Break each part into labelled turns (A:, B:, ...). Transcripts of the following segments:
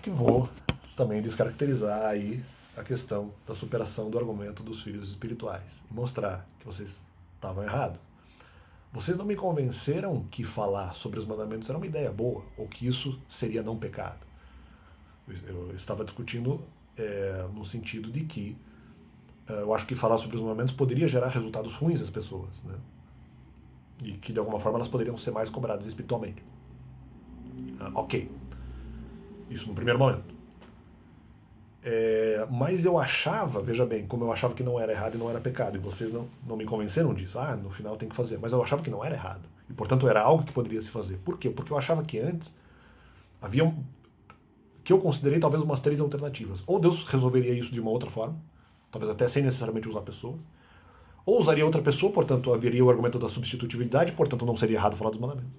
A: que vou também descaracterizar aí a questão da superação do argumento dos filhos espirituais e mostrar que vocês estavam errados. Vocês não me convenceram que falar sobre os mandamentos era uma ideia boa, ou que isso seria não pecado. Eu estava discutindo no sentido de que eu acho que falar sobre os mandamentos poderia gerar resultados ruins às pessoas, né? E que de alguma forma elas poderiam ser mais cobradas espiritualmente. Ok. Isso no primeiro momento. Mas eu achava, veja bem, como eu achava que não era errado e não era pecado, e vocês não me convenceram disso. No final tem que fazer. Mas eu achava que não era errado. E portanto era algo que poderia se fazer. Por quê? Porque eu achava que antes havia que eu considerei talvez umas 3 alternativas. Ou Deus resolveria isso de uma outra forma, talvez até sem necessariamente usar pessoas, ou usaria outra pessoa, portanto haveria o argumento da substitutividade, portanto não seria errado falar dos mandamentos.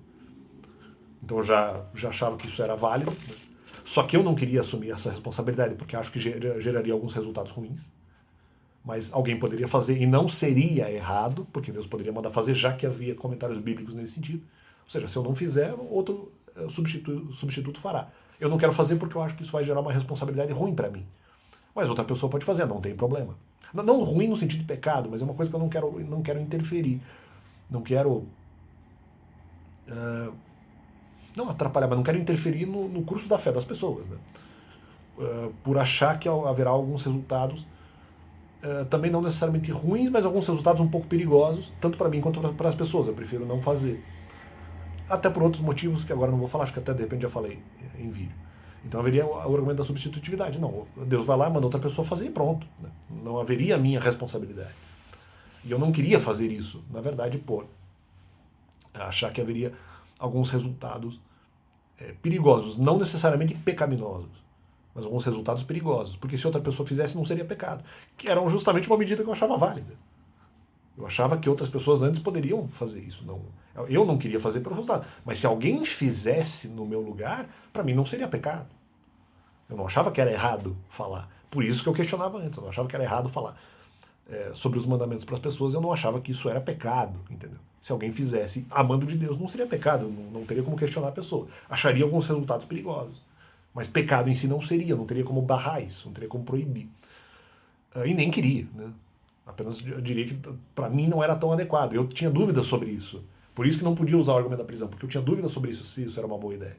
A: Então eu já achava que isso era válido, né? Só que eu não queria assumir essa responsabilidade, porque acho que geraria alguns resultados ruins. Mas alguém poderia fazer e não seria errado, porque Deus poderia mandar fazer, já que havia comentários bíblicos nesse sentido. Ou seja, se eu não fizer, outro substituto fará. Eu não quero fazer porque eu acho que isso vai gerar uma responsabilidade ruim para mim. Mas outra pessoa pode fazer, não tem problema. Não ruim no sentido de pecado, mas é uma coisa que eu não quero interferir. Não quero... não atrapalhar, mas não quero interferir no curso da fé das pessoas, né? Por achar que haverá alguns resultados também não necessariamente ruins, mas alguns resultados um pouco perigosos, tanto para mim quanto para as pessoas. Eu prefiro não fazer. Até por outros motivos que agora não vou falar, acho que até de repente já falei em vídeo. Então haveria o argumento da substitutividade. Não, Deus vai lá, manda outra pessoa fazer e pronto, né? Não haveria a minha responsabilidade. E eu não queria fazer isso, na verdade, por achar que haveria alguns resultados perigosos, não necessariamente pecaminosos, mas alguns resultados perigosos, porque se outra pessoa fizesse não seria pecado, que eram justamente uma medida que eu achava válida. Eu achava que outras pessoas antes poderiam fazer isso. Eu não queria fazer pelo resultado, mas se alguém fizesse no meu lugar, para mim não seria pecado. Eu não achava que era errado falar. Por isso que eu questionava antes, eu não achava que era errado falar sobre os mandamentos para as pessoas, eu não achava que isso era pecado, entendeu? Se alguém fizesse amando de Deus, não seria pecado, não teria como questionar a pessoa. Acharia alguns resultados perigosos. Mas pecado em si não seria, não teria como barrar isso, não teria como proibir. E nem queria, né? Apenas eu diria que para mim não era tão adequado. Eu tinha dúvidas sobre isso. Por isso que não podia usar o argumento da prisão, porque eu tinha dúvidas sobre isso, se isso era uma boa ideia.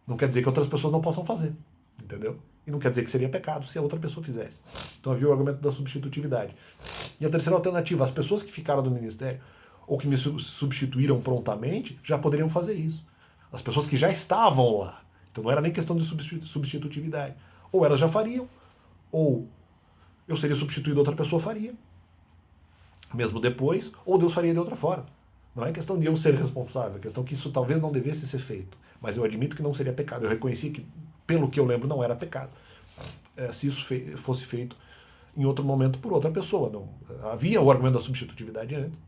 A: Não quer dizer que outras pessoas não possam fazer, entendeu? E não quer dizer que seria pecado se a outra pessoa fizesse. Então havia o argumento da substitutividade. E a terceira alternativa, as pessoas que ficaram do ministério ou que me substituíram prontamente já poderiam fazer isso. As pessoas que já estavam lá. Então não era nem questão de substitutividade. Ou elas já fariam, ou eu seria substituído, outra pessoa faria, mesmo depois, ou Deus faria de outra forma. Não é questão de eu ser responsável, é questão que isso talvez não devesse ser feito. Mas eu admito que não seria pecado. Eu reconheci que, pelo que eu lembro, não era pecado. Se isso fosse feito em outro momento por outra pessoa. Não. Havia o argumento da substitutividade antes.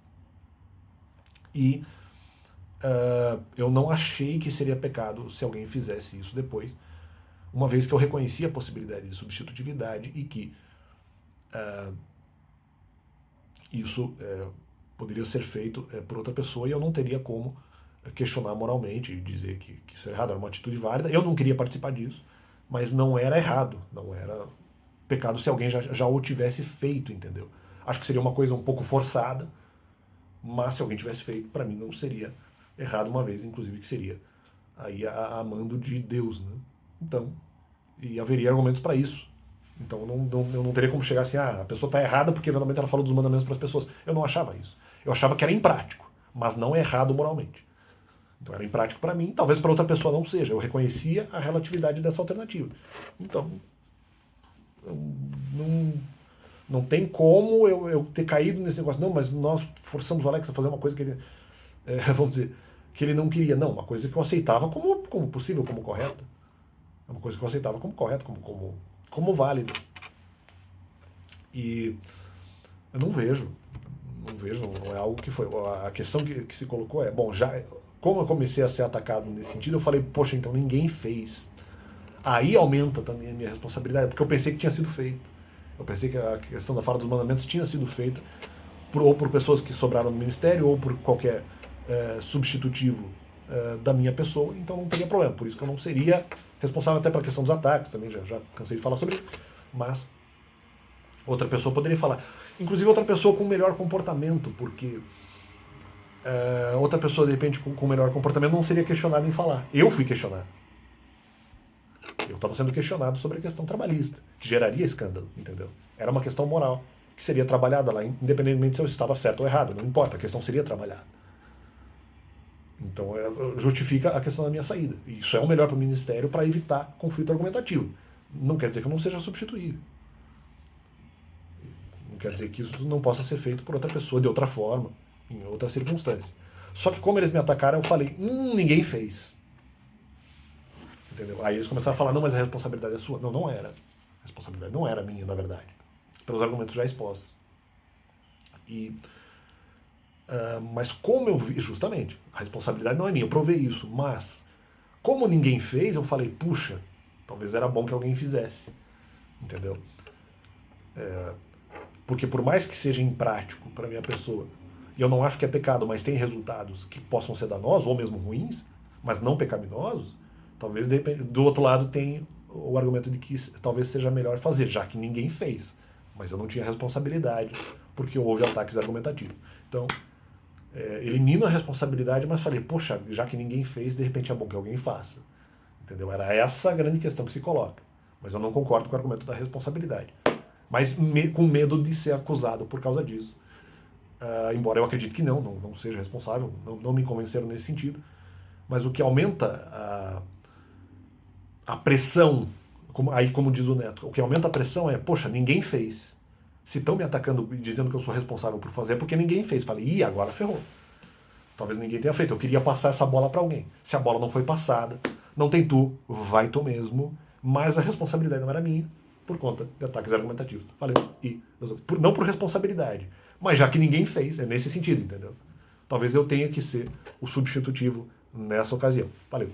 A: E eu não achei que seria pecado se alguém fizesse isso depois, uma vez que eu reconheci a possibilidade de substitutividade e que isso poderia ser feito por outra pessoa e eu não teria como questionar moralmente e dizer que isso era errado, era uma atitude válida. Eu não queria participar disso, mas não era errado, não era pecado se alguém já o tivesse feito, entendeu? Acho que seria uma coisa um pouco forçada, mas se alguém tivesse feito, para mim não seria errado, uma vez, inclusive, que seria aí a mando de Deus, né? Então, e haveria argumentos para isso. Então eu não teria como chegar assim, a pessoa está errada porque eventualmente ela falou dos mandamentos para as pessoas. Eu não achava isso. Eu achava que era imprático, mas não errado moralmente. Então era imprático para mim, talvez para outra pessoa não seja. Eu reconhecia a relatividade dessa alternativa. Então, não tem como eu ter caído nesse negócio. Não, mas nós forçamos o Alex a fazer uma coisa que ele, vamos dizer, que ele não queria. Não, uma coisa que eu aceitava como possível, como correta. É uma coisa que eu aceitava como correta, como válida. E eu não vejo, não é algo que foi. A questão que se colocou é, bom, já como eu comecei a ser atacado nesse sentido, eu falei, poxa, então ninguém fez. Aí aumenta também a minha responsabilidade, porque eu pensei que tinha sido feito. Eu pensei que a questão da fala dos mandamentos tinha sido feita ou por pessoas que sobraram no ministério, ou por qualquer substitutivo da minha pessoa, então não teria problema. Por isso que eu não seria responsável até pela questão dos ataques, também já cansei de falar sobre isso, mas outra pessoa poderia falar. Inclusive outra pessoa com melhor comportamento, porque outra pessoa, de repente, com melhor comportamento não seria questionada em falar. Eu fui questionado. Eu estava sendo questionado sobre a questão trabalhista, que geraria escândalo, entendeu? Era uma questão moral, que seria trabalhada lá, independentemente se eu estava certo ou errado, não importa, a questão seria trabalhada. Então justifica a questão da minha saída. E isso é o melhor para o Ministério para evitar conflito argumentativo. Não quer dizer que eu não seja substituível. Não quer dizer que isso não possa ser feito por outra pessoa, de outra forma, em outras circunstâncias. Só que como eles me atacaram, eu falei, ninguém fez. Entendeu? Aí eles começaram a falar, não, mas a responsabilidade é sua. Não, não era. A responsabilidade não era minha, na verdade. Pelos argumentos já expostos. Mas como eu vi, justamente, a responsabilidade não é minha, eu provei isso, mas como ninguém fez, eu falei, puxa, talvez era bom que alguém fizesse. Entendeu? Porque por mais que seja imprático para minha pessoa, e eu não acho que é pecado, mas tem resultados que possam ser danosos ou mesmo ruins, mas não pecaminosos, talvez do outro lado tem o argumento de que talvez seja melhor fazer, já que ninguém fez. Mas eu não tinha responsabilidade, porque houve ataques argumentativos. Então, elimino a responsabilidade, mas falei, poxa, já que ninguém fez, de repente é bom que alguém faça. Entendeu? Era essa a grande questão que se coloca. Mas eu não concordo com o argumento da responsabilidade. Mas com medo de ser acusado por causa disso. Embora eu acredite que não seja responsável, não me convenceram nesse sentido. Mas o que aumenta a pressão, como diz o Neto, o que aumenta a pressão é, poxa, ninguém fez. Se estão me atacando e dizendo que eu sou responsável por fazer, é porque ninguém fez. Falei, agora ferrou. Talvez ninguém tenha feito. Eu queria passar essa bola para alguém. Se a bola não foi passada, não tem tu, vai tu mesmo. Mas a responsabilidade não era minha, por conta de ataques argumentativos. Valeu. Não por responsabilidade. Mas já que ninguém fez, é nesse sentido, entendeu? Talvez eu tenha que ser o substitutivo nessa ocasião. Valeu.